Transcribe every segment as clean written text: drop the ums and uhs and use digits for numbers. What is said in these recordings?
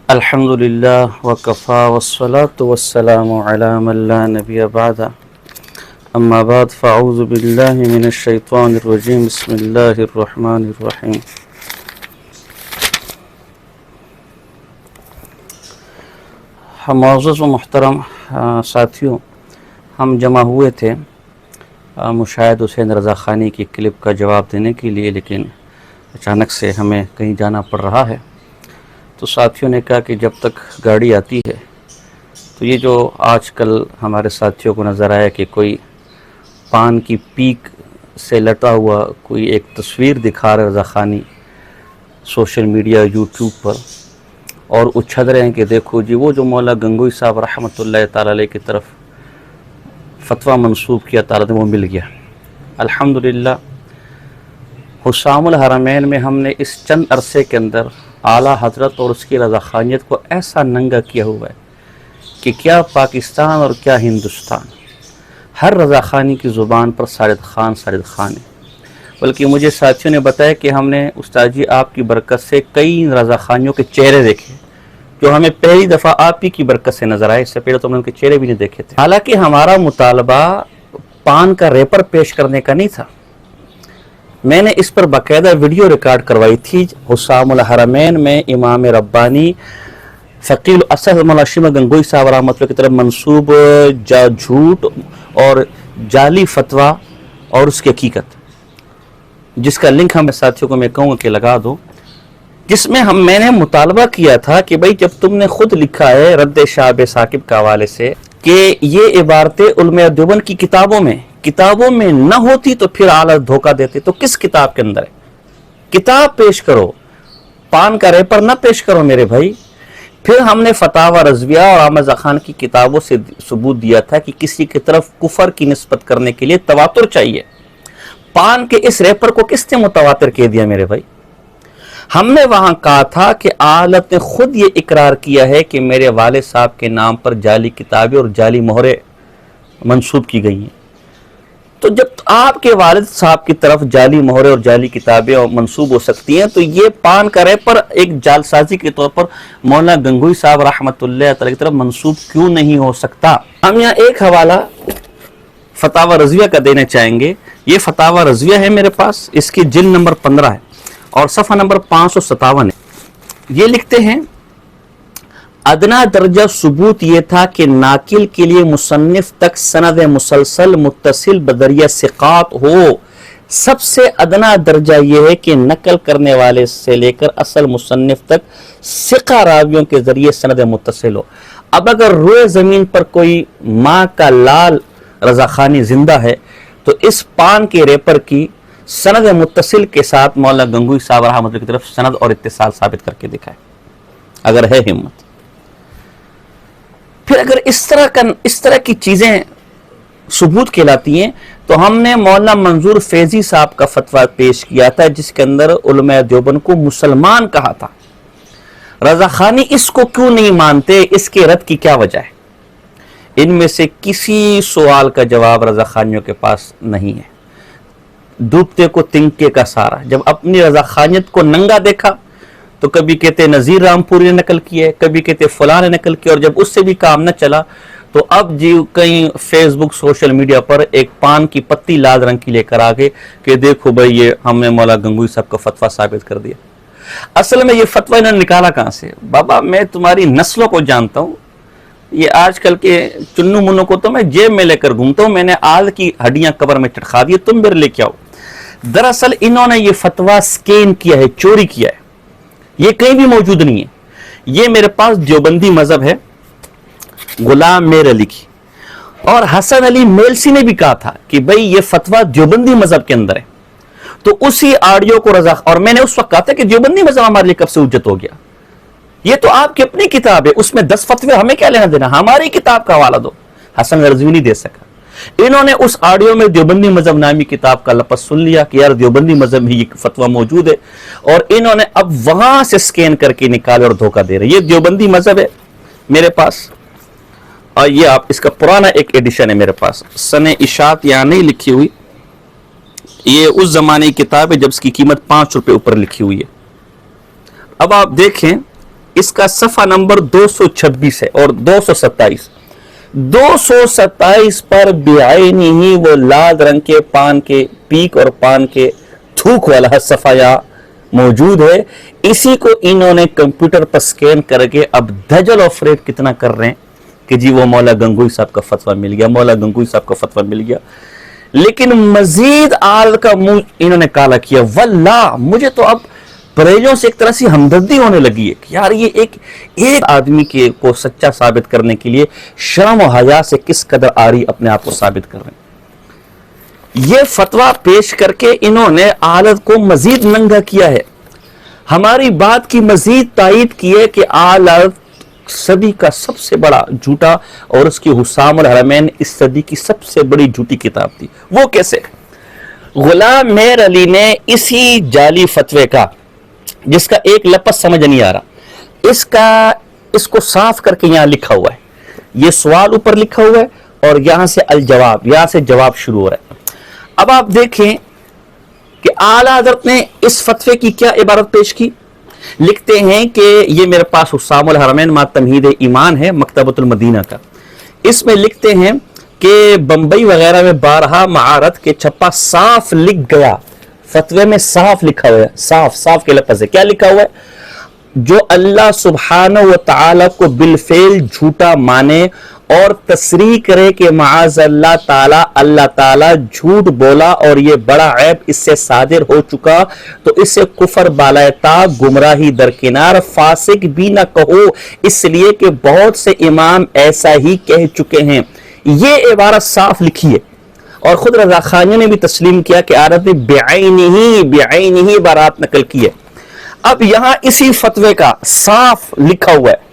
الحمد لله وكفى والصلاة والسلام على من لا نبي بعد أما بعد فأعوذ بالله من الشيطان الرجيم بسم الله الرحمن الرحيم معزز و محترم ساتھیوں، ہم جمع ہوئے تھے مشاہد حسین رضا خانی کی کلپ کا جواب دینے کے لیے، لیکن اچانک سے ہمیں کہیں جانا پڑ رہا ہے۔ تو ساتھیوں نے کہا کہ جب تک گاڑی آتی ہے تو یہ جو آج کل ہمارے ساتھیوں کو نظر آیا کہ کوئی پان کی پیک سے لٹا ہوا کوئی ایک تصویر دکھا رہے رضا خانی سوشل میڈیا یوٹیوب پر، اور اچھل رہے ہیں کہ دیکھو جی وہ جو مولا گنگوئی صاحب رحمۃ اللہ تعالی علیہ کی طرف فتویٰ منسوب کیا تعالیٰ نے وہ مل گیا۔ الحمدللہ حسام الحرمین میں ہم نے اس چند عرصے کے اندر اعلیٰ حضرت اور اس کی رضا خانیت کو ایسا ننگا کیا ہوا ہے کہ کیا پاکستان اور کیا ہندوستان، ہر رضا خانی کی زبان پر ساجد خان ہے۔ بلکہ مجھے ساتھیوں نے بتایا کہ ہم نے استاد جی آپ کی برکت سے کئی رضا خانیوں کے چہرے دیکھے جو ہمیں پہلی دفعہ آپ ہی کی برکت سے نظر آئے، اس سے پہلے تو ہم نے ان کے چہرے بھی نہیں دیکھے تھے۔ حالانکہ ہمارا مطالبہ پان کا ریپر پیش کرنے کا نہیں تھا، میں نے اس پر باقاعدہ ویڈیو ریکارڈ کروائی تھی۔ حسام الحرمین میں امام ربانی فقیہ الاصل مولانا شیما گنگوئی صاحب رحمۃ اللہ کی طرف منسوب جھوٹ اور جعلی فتویٰ اور اس کی حقیقت، جس کا لنک ہم ساتھیوں کو میں کہوں گا کہ لگا دو، جس میں میں نے مطالبہ کیا تھا کہ بھئی جب تم نے خود لکھا ہے رد شعب ثاقب کے حوالے سے کہ یہ عبارتیں علماء دیوبند کی کتابوں میں نہ ہوتی تو پھر اعلیٰ دھوکہ دیتے، تو کس کتاب کے اندر ہے؟ کتاب پیش کرو، پان کا ریپر نہ پیش کرو میرے بھائی۔ پھر ہم نے فتاوی رضویہ اور احمد رضا خان کی کتابوں سے ثبوت دیا تھا کہ کسی کی طرف کفر کی نسبت کرنے کے لیے تواتر چاہیے۔ پان کے اس ریپر کو کس نے متواتر کہہ دیا میرے بھائی؟ ہم نے وہاں کہا تھا کہ عالت نے خود یہ اقرار کیا ہے کہ میرے والد صاحب کے نام پر جعلی کتابیں اور جعلی مہریں منسوب کی گئی ہیں۔ تو جب آپ کے والد صاحب کی طرف جعلی مہریں اور جعلی کتابیں منسوب ہو سکتی ہیں تو یہ پان کا ریپر ایک جعل سازی کے طور پر مولانا گنگوئی صاحب رحمۃ اللہ تعالی کی طرف منسوب کیوں نہیں ہو سکتا؟ ہم یہاں ایک حوالہ فتاوی رضویہ کا دینا چاہیں گے۔ یہ فتاوی رضویہ ہے میرے پاس، اس کی جلد نمبر 15 ہے اور صفحہ نمبر 557 ہے۔ یہ لکھتے ہیں ادنا درجہ ثبوت یہ تھا کہ ناقل کے لیے مصنف تک سند مسلسل متصل بدریہ ثقات ہو۔ سب سے ادنا درجہ یہ ہے کہ نقل کرنے والے سے لے کر اصل مصنف تک ثقہ راویوں کے ذریعے سند متصل ہو۔ اب اگر روئے زمین پر کوئی ماں کا لال رضا خانی زندہ ہے تو اس پان کے ریپر کی سند متصل کے ساتھ مولانا گنگوئی صاحب رحمۃ اللہ کی طرف سند اور اتصال ثابت کر کے دکھائے اگر ہے ہمت۔ پھر اگر اس طرح کی چیزیں ثبوت کہلاتی ہیں تو ہم نے مولانا منظور فیضی صاحب کا فتویٰ پیش کیا تھا جس کے اندر علماء دیوبند کو مسلمان کہا تھا۔ رضا خانی اس کو کیوں نہیں مانتے؟ اس کے رد کی کیا وجہ ہے؟ ان میں سے کسی سوال کا جواب رضا خانیوں کے پاس نہیں ہے۔ ڈوبتے کو تنکے کا سارا، جب اپنی رضا خانیت کو ننگا دیکھا تو کبھی کہتے نذیر رامپوری نے نقل کیا، کبھی کہتے فلاں نے نقل کیا، اور جب اس سے بھی کام نہ چلا تو اب جی کہیں فیس بک سوشل میڈیا پر ایک پان کی پتی لال رنگ کی لے کر آگے کہ دیکھو بھائی یہ ہم نے مولا گنگوئی صاحب کا فتویٰ ثابت کر دیا۔ اصل میں یہ فتویٰ انہوں نے نکالا کہاں سے؟ بابا میں تمہاری نسلوں کو جانتا ہوں، یہ آج کل کے چنو منوں کو تو میں جیب میں لے کر گھومتا ہوں، میں نے آل کی ہڈیاں قبر میں چٹخا دی، تم میرے لے کے آؤ۔ دراصل انہوں نے یہ فتویٰ سکین کیا ہے، چوری کیا ہے، یہ کہیں بھی موجود نہیں ہے۔ یہ میرے پاس دیوبندی مذہب ہے غلام میر علی کی، اور حسن علی میلسی نے بھی کہا تھا کہ بھئی یہ فتویٰ دیوبندی مذہب کے اندر ہے، تو اسی آڈیو کو رضا، اور میں نے اس وقت کہا تھا کہ دیوبندی مذہب ہمارے لیے کب سے حجت ہو گیا؟ یہ تو آپ کی اپنی کتاب ہے، اس میں 10 فتوے، ہمیں کیا لینا دینا؟ ہماری کتاب کا حوالہ دو۔ حسن رضوی نہیں دے سکا۔ انہوں نے اس آڈیو میں دیوبندی مذہب نامی کتاب کا لفظ سن لیا کہ یار دیوبندی مذہب میں یہ فتویٰ موجود ہے، اور انہوں نے اب وہاں سے سکین کر کے نکالے اور دھوکہ دے رہے۔ یہ دیوبندی مذہب ہے میرے پاس، اور یہ آپ اس کا پرانا ایک ایڈیشن ہے میرے پاس، سن اشاعت یہاں نہیں لکھی ہوئی، یہ اس زمانے کی کتاب ہے جب اس کی قیمت 5 روپے اوپر لکھی ہوئی ہے۔ اب آپ دیکھیں اس کا صفحہ نمبر 226 ہے اور 227 پر بعینی ہی وہ لال رنگ کے پان کے پیک اور پان کے تھوک والا صفحہ یہاں موجود ہے. اسی کو انہوں نے کمپیوٹر پر سکین کر کے اب دجل و فریب کتنا کر رہے ہیں کہ جی وہ مولا گنگوئی صاحب کا فتویٰ مل گیا, مولا گنگوئی صاحب کا فتویٰ مل گیا. لیکن مزید آل کا منہ انہوں نے کالا کیا. واللہ مجھے تو اب پریجوں سے ایک طرح سے ہمدردی ہونے لگی ہے کہ یار یہ ایک آدمی کو سچا ثابت کرنے کے لیے شرم و حیا سے کس قدر آری اپنے آپ کو ثابت کر رہے ہیں. یہ فتویٰ پیش کر کے انہوں نے آلت کو مزید ننگا کیا ہے, ہماری بات کی مزید تائید کی ہے کہ آلت صدی کا سب سے بڑا جھوٹا اور اس کی حسام الحرمین اس صدی کی سب سے بڑی جھوٹی کتاب تھی. وہ کیسے؟ غلام مہر علی نے اسی جعلی فتوے کا, جس کا ایک لفظ سمجھ نہیں آ رہا, اس کو صاف کر کے یہاں لکھا ہوا ہے. یہ سوال اوپر لکھا ہوا ہے اور یہاں سے الجواب, یہاں سے جواب شروع ہو رہا ہے. اب آپ دیکھیں کہ اعلیٰ حضرت نے اس فتوے کی کیا عبارت پیش کی. لکھتے ہیں کہ یہ میرے پاس حسام الحرمین ما تمہید ایمان ہے مکتبۃ المدینہ کا. اس میں لکھتے ہیں کہ بمبئی وغیرہ میں بارہا معارت کے چھپا صاف لکھ گیا, فتوے میں صاف لکھا ہوا ہے, صاف کے لفظ ہے. کیا لکھا ہوا ہے؟ جو اللہ سبحانہ و تعالی کو بالفعل جھوٹا مانے اور تصریح کرے کہ معاذ اللہ تعالی جھوٹ بولا اور یہ بڑا عیب اس سے صادر ہو چکا, تو اسے کفر بالائے طاق گمراہی درکنار فاسق بھی نہ کہو, اس لیے کہ بہت سے امام ایسا ہی کہہ چکے ہیں. یہ عبارت صاف لکھی ہے اور خود رضا خانی نے بھی تسلیم کیا کہ عارت نے بعینہ ہی بارات نقل کی ہے. اب یہاں اسی فتوے کا صاف لکھا ہوا ہے.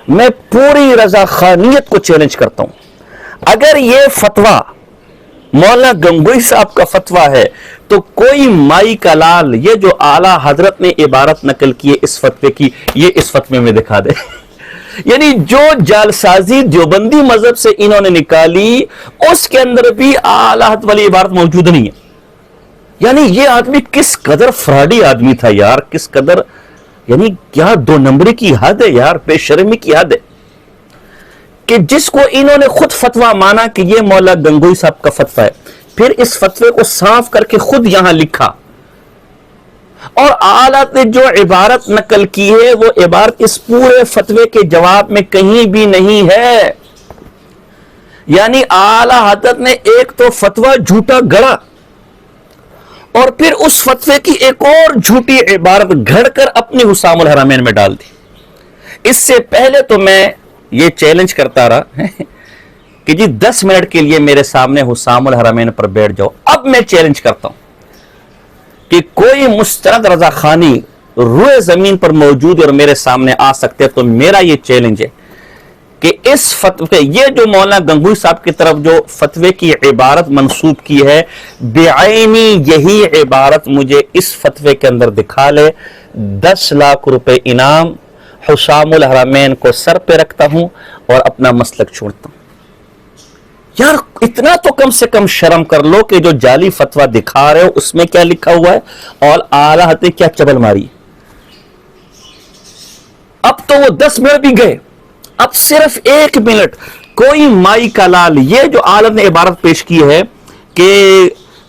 میں پوری رضا خانیت کو چیلنج کرتا ہوں, اگر یہ فتویٰ مولانا گنگوئی صاحب کا فتویٰ ہے تو کوئی مائی کا لال یہ جو اعلیٰ حضرت نے عبارت نقل کی ہے اس فتوے کی, یہ اس فتوے میں دکھا دے. یعنی جو جعلسازی دیوبندی مذہب سے انہوں نے نکالی اس کے اندر بھی اعلیٰ حضرت والی عبارت موجود نہیں ہے. یعنی یہ آدمی کس قدر فراڈی آدمی تھا یار, کس قدر, یعنی کیا دو نمبری کی حد ہے یار, بے شرمی کی حد ہے کہ جس کو انہوں نے خود فتویٰ مانا کہ یہ مولا گنگوئی صاحب کا فتویٰ ہے, پھر اس فتوے کو صاف کر کے خود یہاں لکھا, اور اعلیٰ نے جو عبارت نقل کی ہے وہ عبارت اس پورے فتوے کے جواب میں کہیں بھی نہیں ہے. یعنی اعلیٰ حضرت نے ایک تو فتویٰ جھوٹا گڑا اور پھر اس فتوے کی ایک اور جھوٹی عبارت گھڑ کر اپنی حسام الحرمین میں ڈال دی. اس سے پہلے تو میں یہ چیلنج کرتا رہا کہ جی 10 منٹ کے لیے میرے سامنے حسام الحرمین پر بیٹھ جاؤ. اب میں چیلنج کرتا ہوں کہ کوئی مستند رضا خانی روئے زمین پر موجود اور میرے سامنے آ سکتے, تو میرا یہ چیلنج ہے کہ اس فتوے, یہ جو مولانا گنگوئی صاحب کی طرف جو فتوے کی عبارت منسوب کی ہے بعینی یہی عبارت مجھے اس فتوے کے اندر دکھا لے, 10 لاکھ روپے انعام, حسام الحرمین کو سر پہ رکھتا ہوں اور اپنا مسلک چھوڑتا ہوں. یار اتنا تو کم سے کم شرم کر لو کہ جو جعلی فتویٰ دکھا رہے ہو اس میں کیا لکھا ہوا ہے اور اعلیٰ حضرت نے کیا چبل ماری. اب تو وہ 10 منٹ بھی گئے, اب صرف 1 منٹ کوئی مائی کا لال یہ جو عالم نے عبارت پیش کی ہے کہ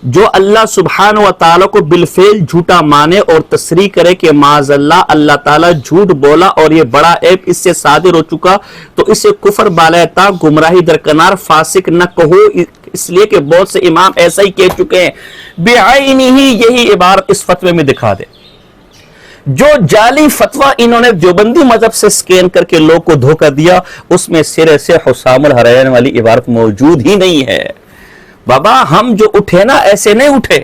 جو اللہ سبحانہ و تعالیٰ کو بالفعل جھوٹا مانے اور تصریح کرے کہ معاذ اللہ تعالیٰ جھوٹ بولا اور یہ بڑا عیب اس سے صادر ہو چکا, تو اسے کفر بالائے طاق گمراہی درکنار فاسق نہ کہو, اس لیے کہ بہت سے امام ایسا ہی کہہ چکے ہیں. بعینی ہی یہی عبارت اس فتوے میں دکھا دے. جو جعلی فتویٰ انہوں نے دیوبندی مذہب سے سکین کر کے لوگ کو دھوکہ دیا اس میں سرے سے حسام الحرمین والی عبارت موجود ہی نہیں ہے. بابا ہم جو اٹھے نا ایسے نہیں اٹھے,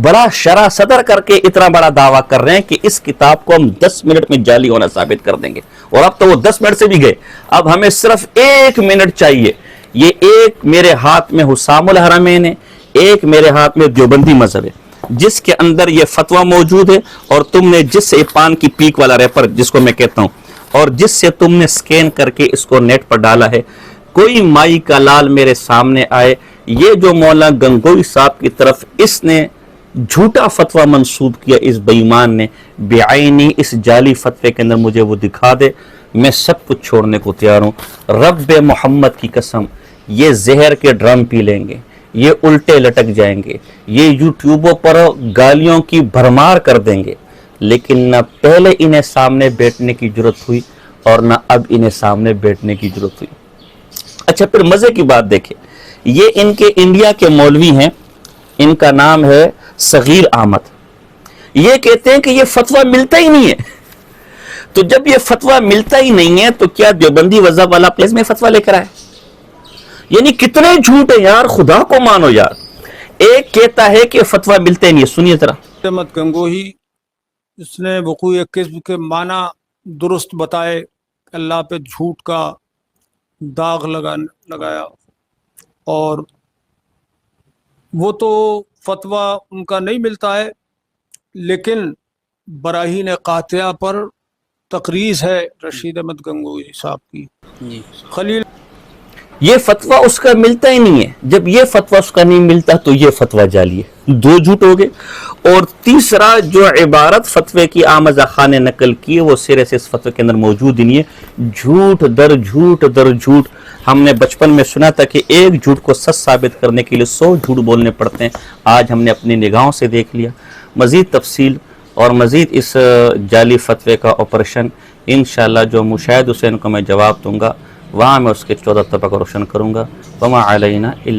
بڑا شرح صدر کر کے اتنا بڑا دعویٰ کر رہے ہیں کہ اس کتاب کو ہم 10 منٹ میں جعلی ہونا ثابت کر دیں گے, اور اب تو وہ 10 منٹ سے بھی گئے, اب ہمیں صرف 1 منٹ چاہیے. یہ ایک میرے ہاتھ میں حسام الحرمین ہے, ایک میرے ہاتھ میں دیوبندی مذہب ہے جس کے اندر یہ فتویٰ موجود ہے, اور تم نے جس سے پان کی پیک والا ریپر جس کو میں کہتا ہوں اور جس سے تم نے سکین کر کے اس کو نیٹ پر ڈالا ہے, کوئی مائی کا لال میرے سامنے آئے. یہ جو مولانا گنگوئی صاحب کی طرف اس نے جھوٹا فتویٰ منسوب کیا اس بےایمان نے، بعینی اس جعلی فتوے کے اندر مجھے وہ دکھا دے، میں سب کچھ چھوڑنے کو تیار ہوں۔ رب محمد کی قسم، یہ زہر کے ڈرم پی لیں گے، یہ الٹے لٹک جائیں گے، یہ یوٹیوبوں پر گالیوں کی بھرمار کر دیں گے، لیکن نہ پہلے انہیں سامنے بیٹھنے کی جرت ہوئی اور نہ اب انہیں سامنے بیٹھنے کی جرت ہوئی۔ اچھا پھر مزے کی بات دیکھیں، یہ ان کے انڈیا کے مولوی ہیں، ان کا نام ہے صغیر احمد، یہ کہتے ہیں کہ یہ فتویٰ ملتا ہی نہیں ہے۔ تو جب یہ فتویٰ ملتا ہی نہیں ہے تو کیا دیوبندی وضع والا پلیس میں فتویٰ لے کر آئے؟ یعنی کتنے جھوٹ ہیں یار، خدا کو مانو یار۔ ایک کہتا ہے کہ فتویٰ ملتے ہی نہیں ہے، سنیے ذرا۔ احمد گنگوہی اس نے وقوع قسم کے معنی درست بتائے، اللہ پہ جھوٹ کا داغ لگایا، اور وہ تو فتویٰ ان کا نہیں ملتا ہے، لیکن براہین قاطعہ پر تقریض ہے رشید احمد گنگوہی صاحب کی۔ خلیل یہ فتویٰ اس کا ملتا ہی نہیں ہے، جب یہ فتویٰ اس کا نہیں ملتا تو یہ فتویٰ جعلی ہے، دو جھوٹ ہو گئے۔ اور تیسرا جو عبارت فتوے کی آمزہ خان نے نقل کی ہے وہ سرے سے اس فتوے کے اندر موجود ہی نہیں ہے، جھوٹ در جھوٹ در جھوٹ۔ ہم نے بچپن میں سنا تھا کہ ایک جھوٹ کو سچ ثابت کرنے کے لیے 100 جھوٹ بولنے پڑتے ہیں، آج ہم نے اپنی نگاہوں سے دیکھ لیا۔ مزید تفصیل اور مزید اس جعلی فتوے کا آپریشن انشاءاللہ جو مشاہد حسین کو میں جواب دوں گا وہاں میں اس کے 14 طبق روشن کروں گا۔ وما علینا الا